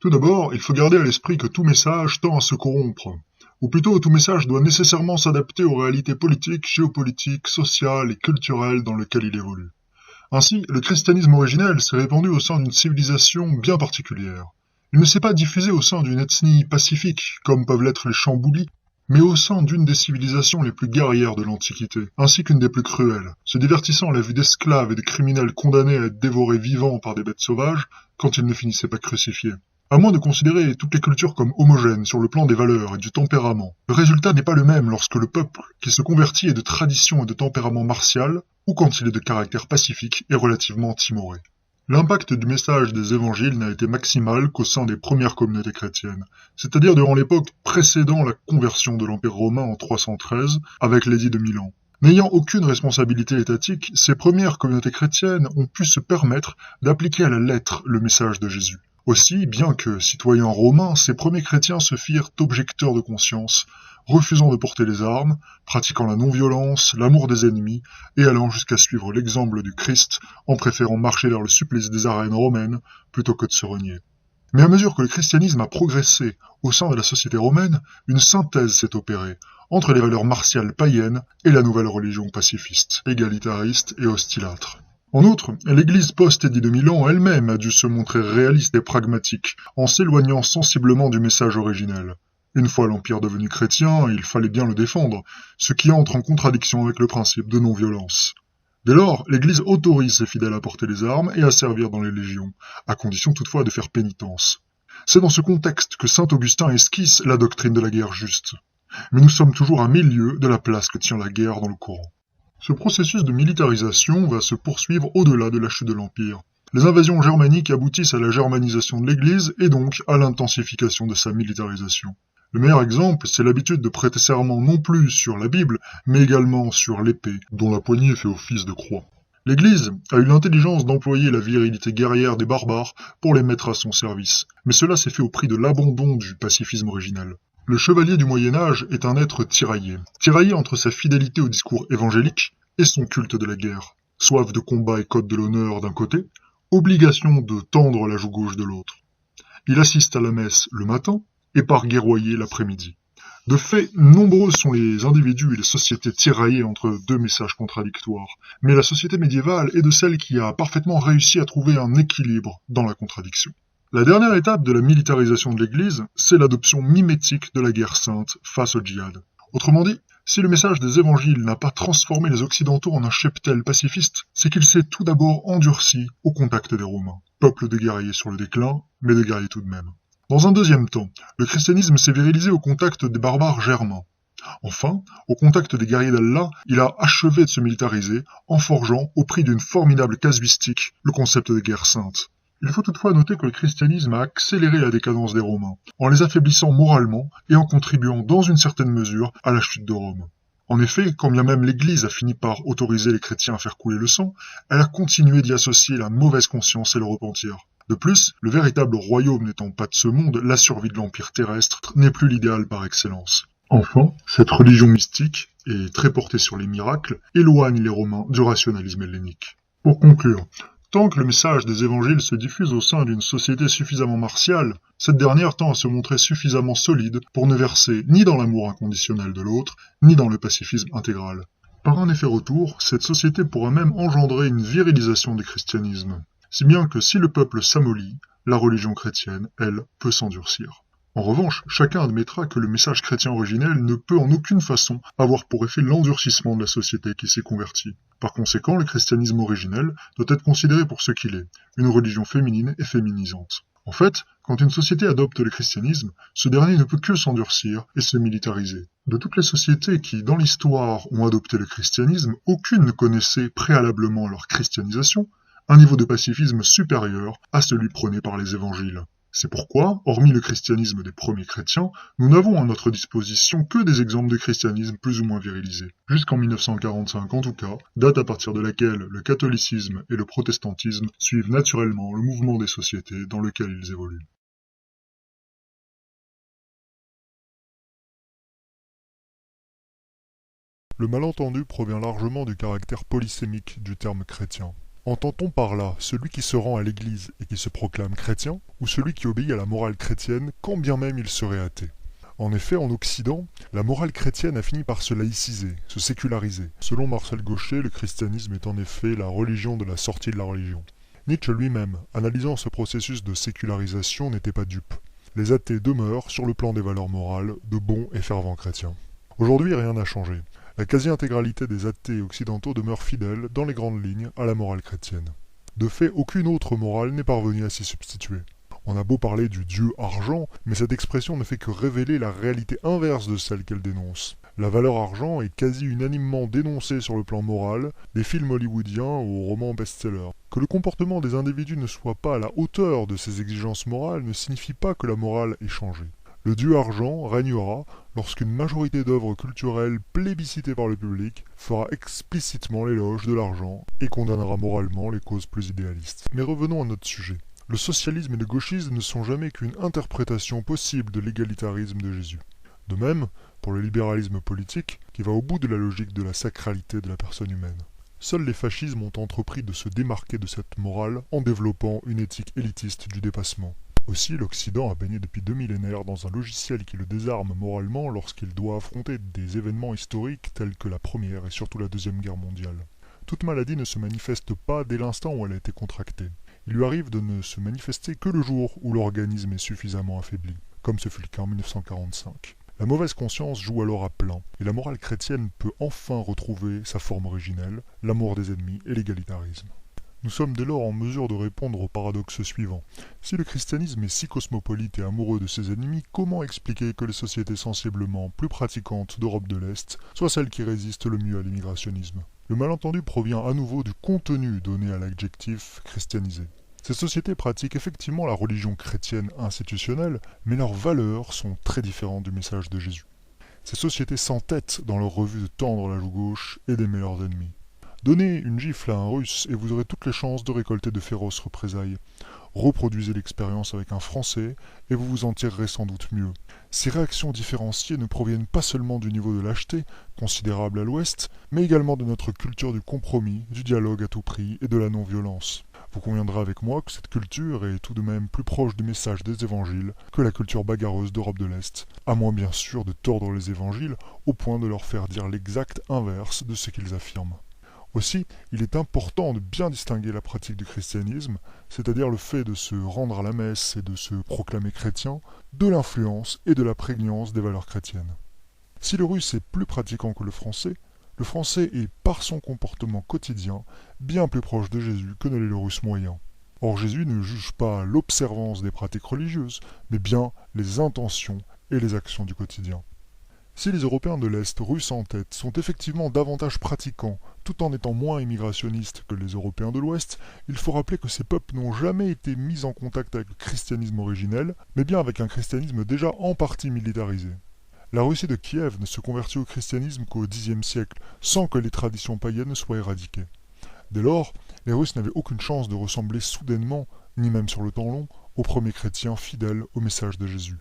Tout d'abord, il faut garder à l'esprit que tout message tend à se corrompre. Ou plutôt, tout message doit nécessairement s'adapter aux réalités politiques, géopolitiques, sociales et culturelles dans lesquelles il évolue. Ainsi, le christianisme originel s'est répandu au sein d'une civilisation bien particulière. Il ne s'est pas diffusé au sein d'une ethnie pacifique, comme peuvent l'être les Chamboulis, mais au sein d'une des civilisations les plus guerrières de l'Antiquité, ainsi qu'une des plus cruelles, se divertissant à la vue d'esclaves et de criminels condamnés à être dévorés vivants par des bêtes sauvages quand ils ne finissaient pas crucifiés. À moins de considérer toutes les cultures comme homogènes sur le plan des valeurs et du tempérament, le résultat n'est pas le même lorsque le peuple qui se convertit est de tradition et de tempérament martial, ou quand il est de caractère pacifique et relativement timoré. L'impact du message des évangiles n'a été maximal qu'au sein des premières communautés chrétiennes, c'est-à-dire durant l'époque précédant la conversion de l'Empire romain en 313 avec l'édit de Milan. N'ayant aucune responsabilité étatique, ces premières communautés chrétiennes ont pu se permettre d'appliquer à la lettre le message de Jésus. Aussi, bien que citoyens romains, ces premiers chrétiens se firent objecteurs de conscience, refusant de porter les armes, pratiquant la non-violence, l'amour des ennemis, et allant jusqu'à suivre l'exemple du Christ en préférant marcher vers le supplice des arènes romaines plutôt que de se renier. Mais à mesure que le christianisme a progressé au sein de la société romaine, une synthèse s'est opérée entre les valeurs martiales païennes et la nouvelle religion pacifiste, égalitariste et hostilâtre. En outre, l'Église post-édit de Milan elle-même a dû se montrer réaliste et pragmatique, en s'éloignant sensiblement du message originel. Une fois l'Empire devenu chrétien, il fallait bien le défendre, ce qui entre en contradiction avec le principe de non-violence. Dès lors, l'Église autorise ses fidèles à porter les armes et à servir dans les légions, à condition toutefois de faire pénitence. C'est dans ce contexte que saint Augustin esquisse la doctrine de la guerre juste. Mais nous sommes toujours à 1000 lieues de la place que tient la guerre dans le Coran. Ce processus de militarisation va se poursuivre au-delà de la chute de l'Empire. Les invasions germaniques aboutissent à la germanisation de l'Église et donc à l'intensification de sa militarisation. Le meilleur exemple, c'est l'habitude de prêter serment non plus sur la Bible, mais également sur l'épée, dont la poignée fait office de croix. L'Église a eu l'intelligence d'employer la virilité guerrière des barbares pour les mettre à son service, mais cela s'est fait au prix de l'abandon du pacifisme originel. Le chevalier du Moyen-Âge est un être tiraillé entre sa fidélité au discours évangélique et son culte de la guerre, soif de combat et code de l'honneur d'un côté, obligation de tendre la joue gauche de l'autre. Il assiste à la messe le matin et part guerroyer l'après-midi. De fait, nombreux sont les individus et les sociétés tiraillées entre deux messages contradictoires, mais la société médiévale est de celle qui a parfaitement réussi à trouver un équilibre dans la contradiction. La dernière étape de la militarisation de l'Église, c'est l'adoption mimétique de la guerre sainte face au djihad. Autrement dit, si le message des évangiles n'a pas transformé les Occidentaux en un cheptel pacifiste, c'est qu'il s'est tout d'abord endurci au contact des Romains, peuple de guerriers sur le déclin, mais de guerriers tout de même. Dans un deuxième temps, le christianisme s'est virilisé au contact des barbares germains. Enfin, au contact des guerriers d'Allah, il a achevé de se militariser en forgeant, au prix d'une formidable casuistique, le concept de guerre sainte. Il faut toutefois noter que le christianisme a accéléré la décadence des Romains, en les affaiblissant moralement et en contribuant dans une certaine mesure à la chute de Rome. En effet, quand bien même l'Église a fini par autoriser les chrétiens à faire couler le sang, elle a continué d'y associer la mauvaise conscience et le repentir. De plus, le véritable royaume n'étant pas de ce monde, la survie de l'empire terrestre n'est plus l'idéal par excellence. Enfin, cette religion mystique, et très portée sur les miracles, éloigne les Romains du rationalisme hellénique. Pour conclure, tant que le message des évangiles se diffuse au sein d'une société suffisamment martiale, cette dernière tend à se montrer suffisamment solide pour ne verser ni dans l'amour inconditionnel de l'autre, ni dans le pacifisme intégral. Par un effet retour, cette société pourra même engendrer une virilisation du christianisme, si bien que si le peuple s'amollit, la religion chrétienne, elle, peut s'endurcir. En revanche, chacun admettra que le message chrétien originel ne peut en aucune façon avoir pour effet l'endurcissement de la société qui s'y convertit. Par conséquent, le christianisme originel doit être considéré pour ce qu'il est, une religion féminine et féminisante. En fait, quand une société adopte le christianisme, ce dernier ne peut que s'endurcir et se militariser. De toutes les sociétés qui, dans l'histoire, ont adopté le christianisme, aucune ne connaissait préalablement leur christianisation un niveau de pacifisme supérieur à celui prôné par les évangiles. C'est pourquoi, hormis le christianisme des premiers chrétiens, nous n'avons à notre disposition que des exemples de christianisme plus ou moins virilisés. Jusqu'en 1945 en tout cas, date à partir de laquelle le catholicisme et le protestantisme suivent naturellement le mouvement des sociétés dans lequel ils évoluent. Le malentendu provient largement du caractère polysémique du terme chrétien. Entend-on par là celui qui se rend à l'Église et qui se proclame chrétien, ou celui qui obéit à la morale chrétienne quand bien même il serait athée? En effet, en Occident, la morale chrétienne a fini par se laïciser, se séculariser. Selon Marcel Gauchet, le christianisme est en effet la religion de la sortie de la religion. Nietzsche lui-même, analysant ce processus de sécularisation, n'était pas dupe. Les athées demeurent, sur le plan des valeurs morales, de bons et fervents chrétiens. Aujourd'hui, rien n'a changé. La quasi-intégralité des athées occidentaux demeure fidèle, dans les grandes lignes, à la morale chrétienne. De fait, aucune autre morale n'est parvenue à s'y substituer. On a beau parler du dieu argent, mais cette expression ne fait que révéler la réalité inverse de celle qu'elle dénonce. La valeur argent est quasi unanimement dénoncée sur le plan moral, des films hollywoodiens aux romans best-sellers. Que le comportement des individus ne soit pas à la hauteur de ces exigences morales ne signifie pas que la morale ait changé. Le dieu argent régnera lorsqu'une majorité d'œuvres culturelles plébiscitées par le public fera explicitement l'éloge de l'argent et condamnera moralement les causes plus idéalistes. Mais revenons à notre sujet. Le socialisme et le gauchisme ne sont jamais qu'une interprétation possible de l'égalitarisme de Jésus. De même, pour le libéralisme politique, qui va au bout de la logique de la sacralité de la personne humaine. Seuls les fascismes ont entrepris de se démarquer de cette morale en développant une éthique élitiste du dépassement. Aussi, l'Occident a baigné depuis 2 millénaires dans un logiciel qui le désarme moralement lorsqu'il doit affronter des événements historiques tels que la Première et surtout la Deuxième Guerre mondiale. Toute maladie ne se manifeste pas dès l'instant où elle a été contractée. Il lui arrive de ne se manifester que le jour où l'organisme est suffisamment affaibli, comme ce fut le cas en 1945. La mauvaise conscience joue alors à plein, et la morale chrétienne peut enfin retrouver sa forme originelle, l'amour des ennemis et l'égalitarisme. Nous sommes dès lors en mesure de répondre au paradoxe suivant. Si le christianisme est si cosmopolite et amoureux de ses ennemis, comment expliquer que les sociétés sensiblement plus pratiquantes d'Europe de l'Est soient celles qui résistent le mieux à l'immigrationnisme? Le malentendu provient à nouveau du contenu donné à l'adjectif christianisé. Ces sociétés pratiquent effectivement la religion chrétienne institutionnelle, mais leurs valeurs sont très différentes du message de Jésus. Ces sociétés s'entêtent dans leur revue de tendre la joue gauche et d'aimer leurs ennemis. Donnez une gifle à un Russe et vous aurez toutes les chances de récolter de féroces représailles. Reproduisez l'expérience avec un Français et vous vous en tirerez sans doute mieux. Ces réactions différenciées ne proviennent pas seulement du niveau de lâcheté, considérable à l'Ouest, mais également de notre culture du compromis, du dialogue à tout prix et de la non-violence. Vous conviendrez avec moi que cette culture est tout de même plus proche du message des évangiles que la culture bagarreuse d'Europe de l'Est, à moins bien sûr de tordre les évangiles au point de leur faire dire l'exact inverse de ce qu'ils affirment. Aussi, il est important de bien distinguer la pratique du christianisme, c'est-à-dire le fait de se rendre à la messe et de se proclamer chrétien, de l'influence et de la prégnance des valeurs chrétiennes. Si le russe est plus pratiquant que le français est, par son comportement quotidien, bien plus proche de Jésus que ne l'est le russe moyen. Or Jésus ne juge pas l'observance des pratiques religieuses, mais bien les intentions et les actions du quotidien. Si les Européens de l'Est, russes en tête, sont effectivement davantage pratiquants, tout en étant moins immigrationnistes que les Européens de l'Ouest, il faut rappeler que ces peuples n'ont jamais été mis en contact avec le christianisme originel, mais bien avec un christianisme déjà en partie militarisé. La Russie de Kiev ne se convertit au christianisme qu'au Xe siècle, sans que les traditions païennes soient éradiquées. Dès lors, les Russes n'avaient aucune chance de ressembler soudainement, ni même sur le temps long, aux premiers chrétiens fidèles au message de Jésus.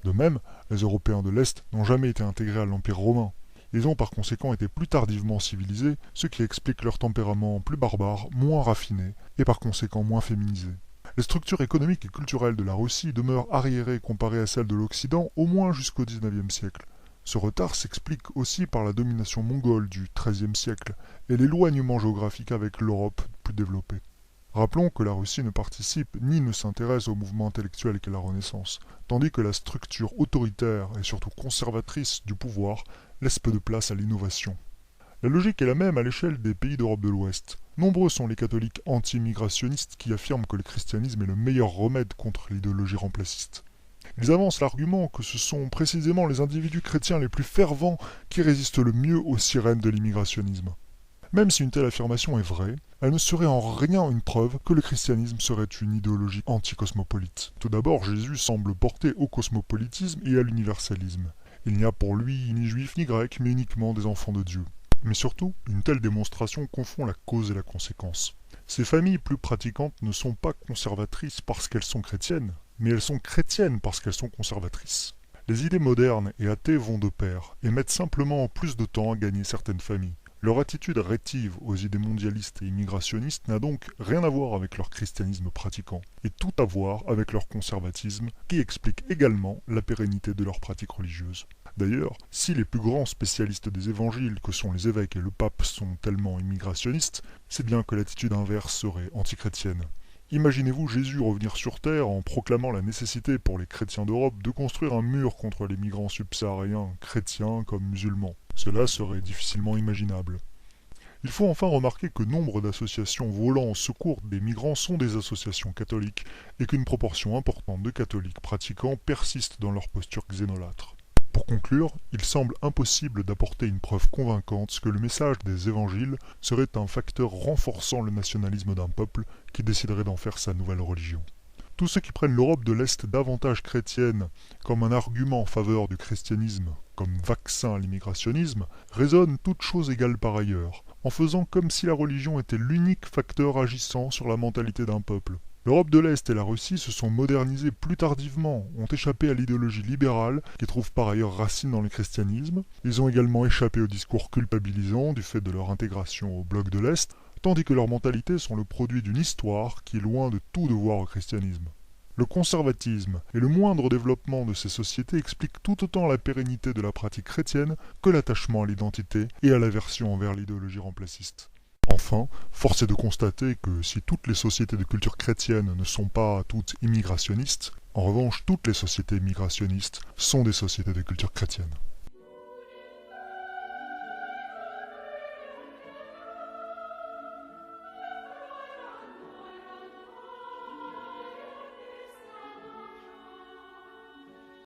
De même, les Européens de l'Est n'ont jamais été intégrés à l'Empire romain. Ils ont par conséquent été plus tardivement civilisés, ce qui explique leur tempérament plus barbare, moins raffiné, et par conséquent moins féminisé. Les structures économiques et culturelles de la Russie demeurent arriérées comparées à celles de l'Occident au moins jusqu'au XIXe siècle. Ce retard s'explique aussi par la domination mongole du XIIIe siècle et l'éloignement géographique avec l'Europe plus développée. Rappelons que la Russie ne participe ni ne s'intéresse au mouvement intellectuel qu'est la Renaissance, tandis que la structure autoritaire et surtout conservatrice du pouvoir laisse peu de place à l'innovation. La logique est la même à l'échelle des pays d'Europe de l'Ouest. Nombreux sont les catholiques anti-immigrationnistes qui affirment que le christianisme est le meilleur remède contre l'idéologie remplaciste. Ils avancent l'argument que ce sont précisément les individus chrétiens les plus fervents qui résistent le mieux aux sirènes de l'immigrationnisme. Même si une telle affirmation est vraie, elle ne serait en rien une preuve que le christianisme serait une idéologie anticosmopolite. Tout d'abord, Jésus semble porter au cosmopolitisme et à l'universalisme. Il n'y a pour lui ni juifs ni grecs, mais uniquement des enfants de Dieu. Mais surtout, une telle démonstration confond la cause et la conséquence. Ces familles plus pratiquantes ne sont pas conservatrices parce qu'elles sont chrétiennes, mais elles sont chrétiennes parce qu'elles sont conservatrices. Les idées modernes et athées vont de pair, et mettent simplement plus de temps à gagner certaines familles. Leur attitude rétive aux idées mondialistes et immigrationnistes n'a donc rien à voir avec leur christianisme pratiquant, et tout à voir avec leur conservatisme, qui explique également la pérennité de leurs pratiques religieuses. D'ailleurs, si les plus grands spécialistes des évangiles, que sont les évêques et le pape, sont tellement immigrationnistes, c'est bien que l'attitude inverse serait antichrétienne. Imaginez-vous Jésus revenir sur Terre en proclamant la nécessité pour les chrétiens d'Europe de construire un mur contre les migrants subsahariens, chrétiens comme musulmans. Cela serait difficilement imaginable. Il faut enfin remarquer que nombre d'associations volant au secours des migrants sont des associations catholiques et qu'une proportion importante de catholiques pratiquants persistent dans leur posture xénolâtre. Pour conclure, il semble impossible d'apporter une preuve convaincante que le message des évangiles serait un facteur renforçant le nationalisme d'un peuple qui déciderait d'en faire sa nouvelle religion. Tous ceux qui prennent l'Europe de l'Est davantage chrétienne comme un argument en faveur du christianisme, comme vaccin à l'immigrationnisme, raisonnent toutes choses égales par ailleurs, en faisant comme si la religion était l'unique facteur agissant sur la mentalité d'un peuple. L'Europe de l'Est et la Russie se sont modernisées plus tardivement, ont échappé à l'idéologie libérale, qui trouve par ailleurs racine dans le christianisme. Ils ont également échappé au discours culpabilisant du fait de leur intégration au bloc de l'Est, tandis que leurs mentalités sont le produit d'une histoire qui est loin de tout devoir au christianisme. Le conservatisme et le moindre développement de ces sociétés expliquent tout autant la pérennité de la pratique chrétienne que l'attachement à l'identité et à l'aversion envers l'idéologie remplaciste. Enfin, force est de constater que si toutes les sociétés de culture chrétienne ne sont pas toutes immigrationnistes, en revanche toutes les sociétés immigrationnistes sont des sociétés de culture chrétienne.